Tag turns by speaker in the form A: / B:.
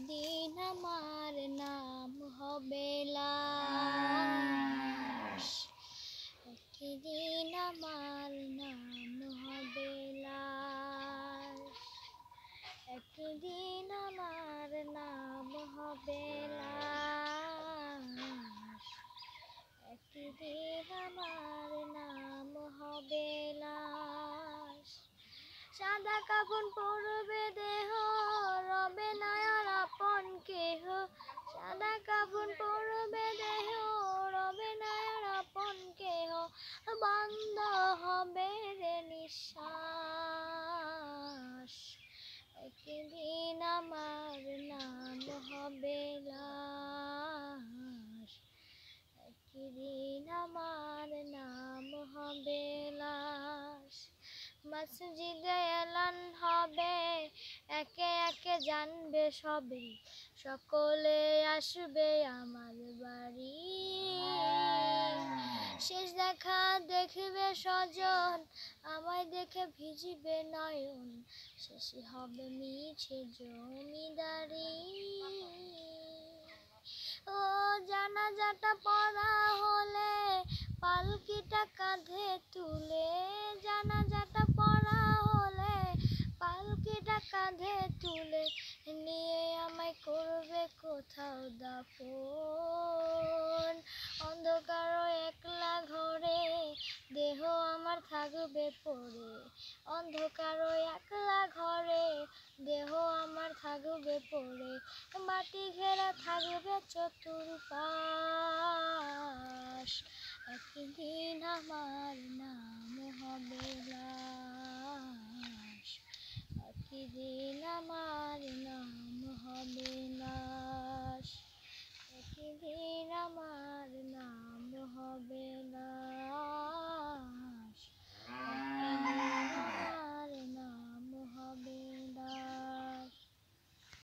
A: দিন আমার নাম হবে লাশ, একদিন আমার নাম হবে লাশ, একদিন আমার নাম হবে লাশ, একদিন আমার নাম হবে লাশ। সাদা কাফন পরবে দেহ, রবে না আর আপন কেহ। সাদা কাফন পরবে দেহ, রবে না আর আপন কেহ। বন্ধ হবে রে নিঃশ্বাস, একদিন আমার নাম হবে লাশ, একদিন আমার নাম হবে লাশ। মসজিদে এলান হবে, একে একে জানবে সবে, সকলে আসবে আমার বাড়ি। শেষ দেখা দেখবে স্বজন, আমায় দেখে ভিজিবে নয়ন, শেষে হবে মিছে জমিদারি। ও জানাজাটা পড়া হলে পালকিটা কাঁধে তুলে, জানাজাটা পড়া হলে পালকিটা কাঁধে তুলে, নিয়ে আমায় করবে কোথাও দাফন। অন্ধকার একলা ঘরে দেহ আমার থাকবে পড়ে, অন্ধকার একলা ঘরে দেহ আমার থাকবে পড়ে। মাটি ঘেরা থাকবে চতুর্পাশ, একদিন আমার নাম হবে লাশ, একদিন আমার নাম হবে লাশ, একদিন আমার নাম হবে লাশ।